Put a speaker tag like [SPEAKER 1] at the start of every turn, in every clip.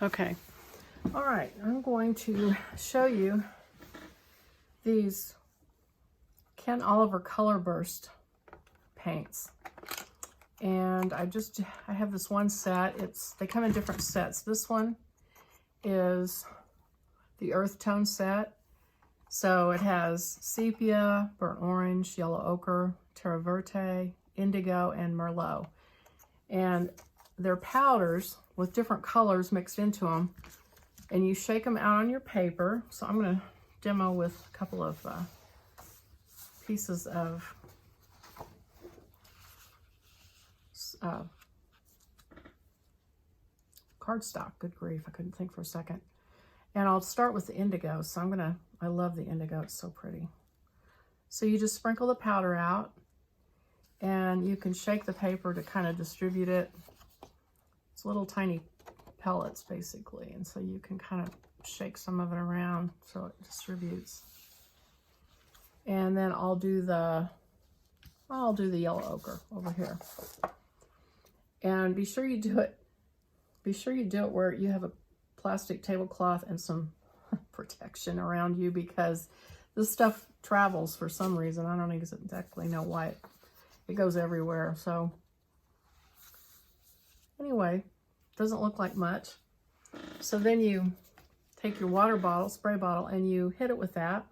[SPEAKER 1] Okay. All right. I'm going to show you these Ken Oliver Colorburst paints. And I have this one set. They come in different sets. This one is the earth tone set. So it has sepia, burnt orange, yellow ochre, terra verte, indigo, and merlot. And they're powders with different colors mixed into them. And you shake them out on your paper. So I'm going to demo with a couple of pieces of cardstock. Good grief, I couldn't think for a second. And I'll start with the indigo. So I love the indigo, it's so pretty. So you just sprinkle the powder out and you can shake the paper to kind of distribute it. It's little tiny pellets basically. And so you can kind of shake some of it around so it distributes. And then I'll do the yellow ochre over here. And be sure you do it where you have a plastic tablecloth and some protection around you, because this stuff travels for some reason. I don't exactly know why it goes everywhere. So anyway, doesn't look like much. So then you take your water bottle, spray bottle, and you hit it with that,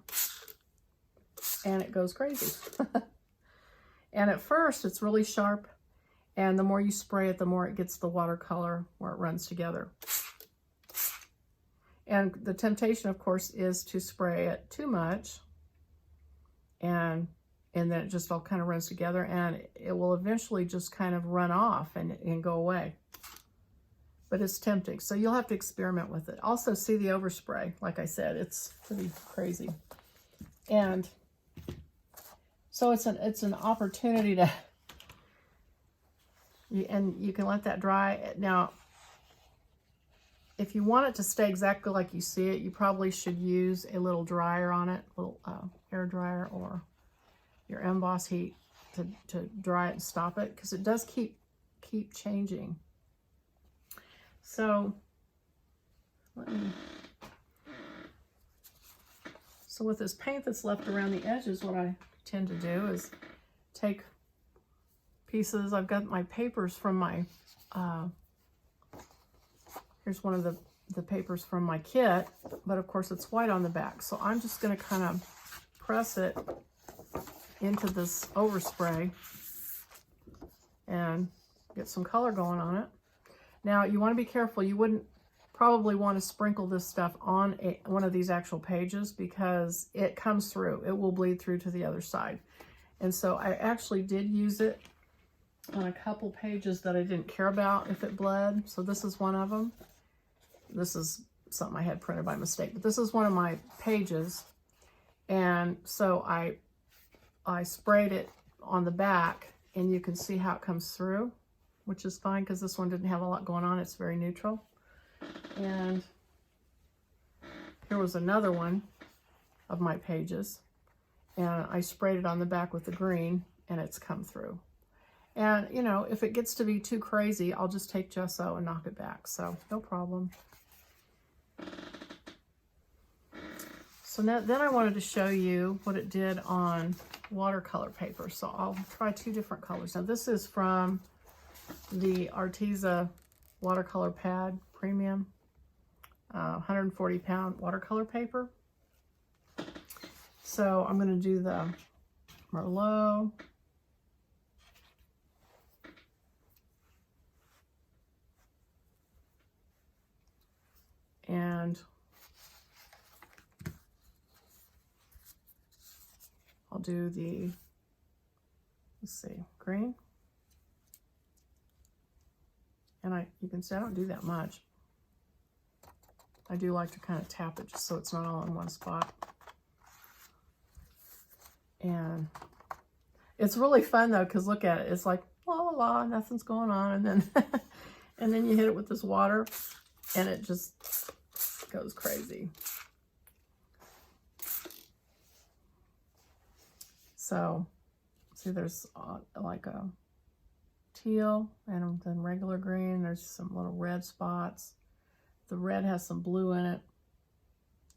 [SPEAKER 1] and it goes crazy. And at first it's really sharp, and the more you spray it, the more it gets the watercolor where it runs together. And the temptation, of course, is to spray it too much, and then it just all kind of runs together, and it will eventually just kind of run off and go away. But it's tempting, so you'll have to experiment with it. Also, see the overspray. Like I said, it's pretty crazy. And so it's an opportunity to, and you can let that dry. Now, if you want it to stay exactly like you see it, you probably should use a little dryer on it, a little hair dryer or your emboss heat to dry it and stop it, because it does keep changing. So with this paint that's left around the edges, what I tend to do is take pieces. I've got my papers from my here's one of the papers from my kit, but of course it's white on the back. So I'm just going to kind of press it into this overspray and get some color going on it. Now you want to be careful. You wouldn't probably want to sprinkle this stuff on one of these actual pages, because it comes through. It will bleed through to the other side. And so I actually did use it on a couple pages that I didn't care about if it bled. So this is one of them. This is something I had printed by mistake, but this is one of my pages. And so I sprayed it on the back, and you can see how it comes through, which is fine because this one didn't have a lot going on. It's very neutral. And here was another one of my pages, and I sprayed it on the back with the green, and it's come through. And you know, if it gets to be too crazy, I'll just take gesso and knock it back, so no problem. So now, then I wanted to show you what it did on watercolor paper. So I'll try two different colors. Now this is from the Arteza watercolor pad premium, 140 pound watercolor paper. So I'm going to do the Merlot, and I'll do the, let's see, green. And you can see I don't do that much. I do like to kind of tap it just so it's not all in one spot. And it's really fun though, because look at it. It's like, la la la, nothing's going on. And then, and then you hit it with this water and it just goes crazy. So, see there's like a teal and then regular green. There's some little red spots. The red has some blue in it.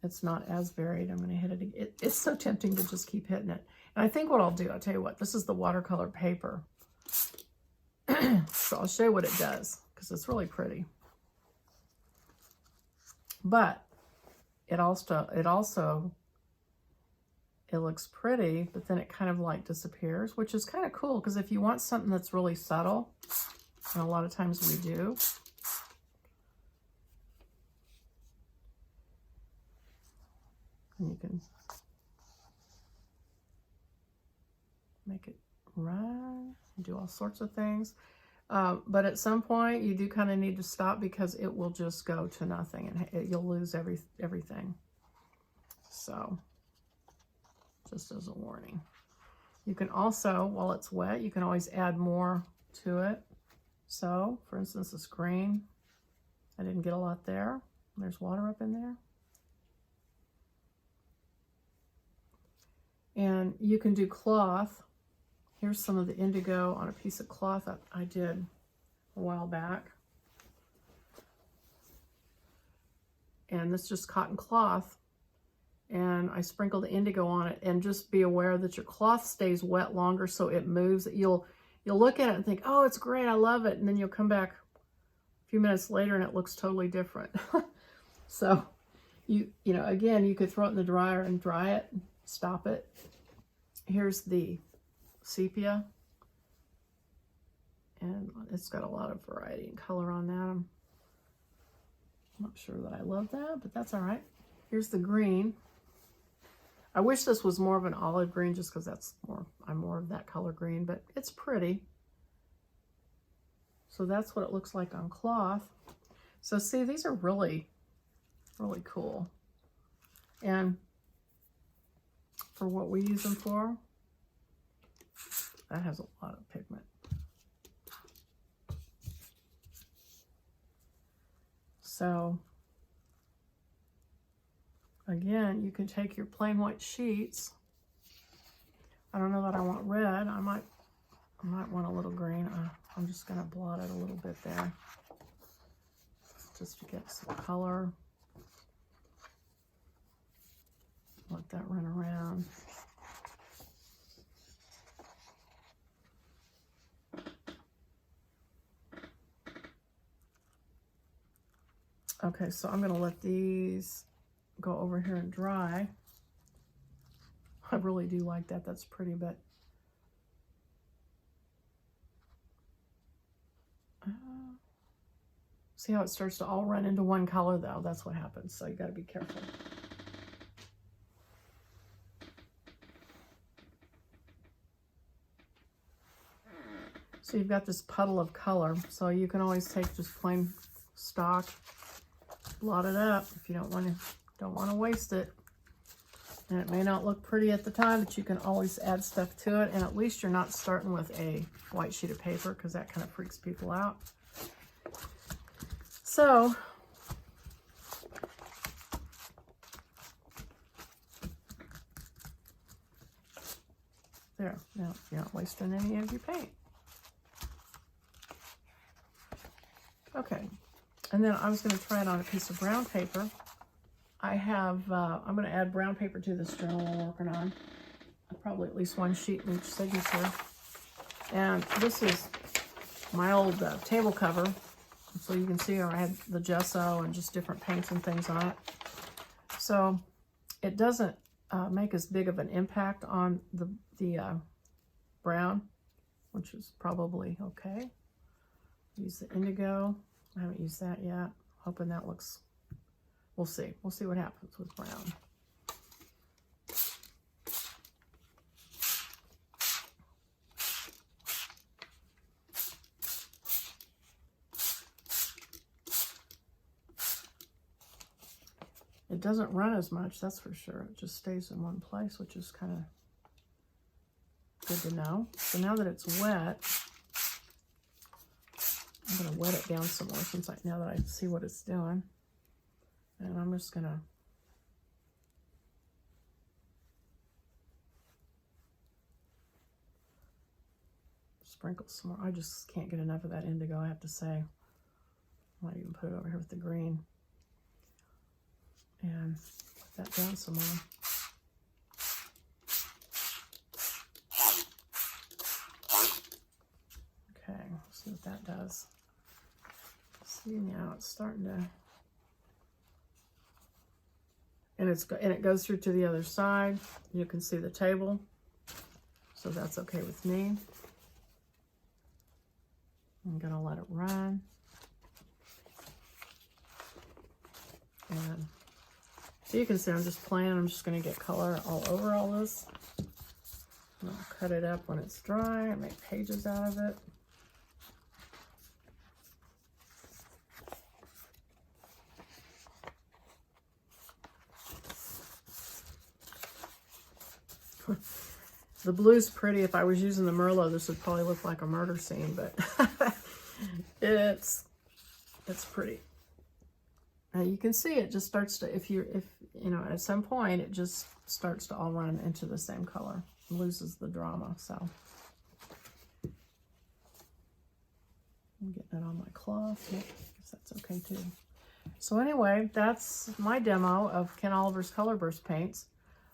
[SPEAKER 1] It's not as varied. I'm going to hit it again. It's so tempting to just keep hitting it. And I think what I'll do, I'll tell you what, this is the watercolor paper. So I'll show you what it does, because it's really pretty. But it looks pretty, but then it kind of like disappears, which is kind of cool, because if you want something that's really subtle, and a lot of times we do, and you can make it run and do all sorts of things. But at some point you do kind of need to stop, because it will just go to nothing, and you'll lose everything. So just as a warning. You can also, while it's wet, you can always add more to it. So for instance, this green, I didn't get a lot there. There's water up in there. And you can do cloth. Here's some of the indigo on a piece of cloth that I did a while back. And this is just cotton cloth. And I sprinkle the indigo on it, and just be aware that your cloth stays wet longer, so it moves. You'll look at it and think, oh, it's great, I love it. And then you'll come back a few minutes later and it looks totally different. So you know, again, you could throw it in the dryer and dry it, stop it. Here's the sepia, and it's got a lot of variety and color on that. I'm not sure that I love that, but that's all right. Here's the green. I wish this was more of an olive green, just because I'm more of that color green, but it's pretty. So that's what it looks like on cloth. So see, these are really, really cool. And for what we use them for, that has a lot of pigment. So again, you can take your plain white sheets. I don't know that I want red. I might want a little green. I'm just going to blot it a little bit there, just to get some color. Let that run around. Okay, so I'm going to let these go over here and dry. I really do like that. That's pretty, but see how it starts to all run into one color, though? That's what happens, so you got to be careful. So you've got this puddle of color, so you can always take just plain stock, blot it up if you don't want to waste it. And it may not look pretty at the time, but you can always add stuff to it, and at least you're not starting with a white sheet of paper, because that kind of freaks people out. So there, now you're not wasting any of your paint. Okay, and then I was going to try it on a piece of brown paper. I have, I'm going to add brown paper to this journal we're working on. Probably at least one sheet in each signature. And this is my old table cover. So you can see I had the gesso and just different paints and things on it. So it doesn't make as big of an impact on the brown, which is probably okay. Use the indigo. I haven't used that yet. Hoping that looks, we'll see. We'll see what happens with brown. It doesn't run as much, that's for sure. It just stays in one place, which is kind of good to know. So now that it's wet, I'm going to wet it down some more now that I see what it's doing. And I'm just going to sprinkle some more. I just can't get enough of that indigo, I have to say. I might even put it over here with the green. and put that down some more. Okay, see what that does. See, now it's starting to, and it goes through to the other side. You can see the table, so that's okay with me. I'm gonna let it run. And so you can see I'm just playing. I'm just gonna get color all over all this. And I'll cut it up when it's dry and make pages out of it. The blue's pretty. If I was using the Merlot, this would probably look like a murder scene, but it's pretty. And you can see it just starts to, if you know, at some point it just starts to all run into the same color. It loses the drama. So I'm getting it on my cloth. I guess that's okay too. So anyway, that's my demo of Ken Oliver's Colorburst paints.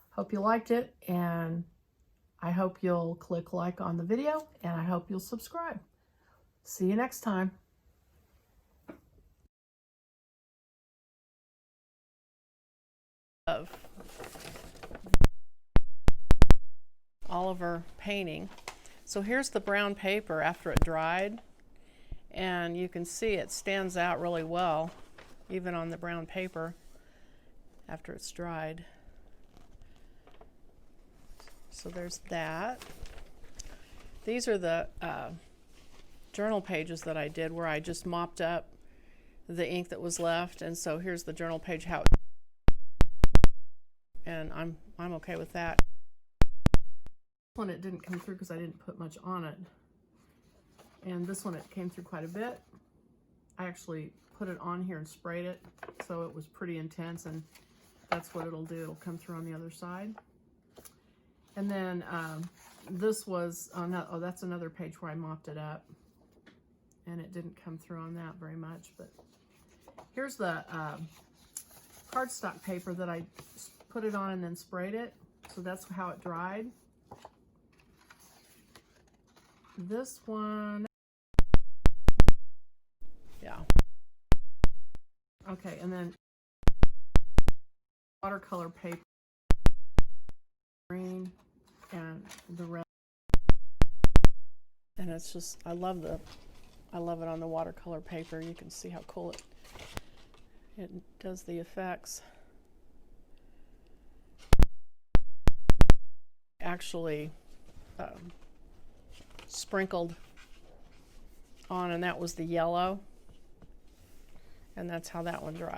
[SPEAKER 1] Hope you liked it, and I hope you'll click like on the video, and I hope you'll subscribe. See you next time. Of Oliver painting. So here's the brown paper after it dried, and you can see it stands out really well, even on the brown paper after it's dried. So there's that. These are the journal pages that I did where I just mopped up the ink that was left, and so here's the journal page how it, and I'm okay with that. This one it didn't come through because I didn't put much on it, and this one it came through quite a bit. I actually put it on here and sprayed it, so it was pretty intense, and that's what it'll do. It'll come through on the other side. And then this was, oh, that's another page where I mopped it up, and it didn't come through on that very much. But here's the cardstock paper that I put it on and then sprayed it. So that's how it dried. This one, yeah. Okay, and then watercolor paper, green, and the red, and it's just, I love it on the watercolor paper. You can see how cool it does the effects. Actually sprinkled on, and that was the yellow, and that's how that one dried.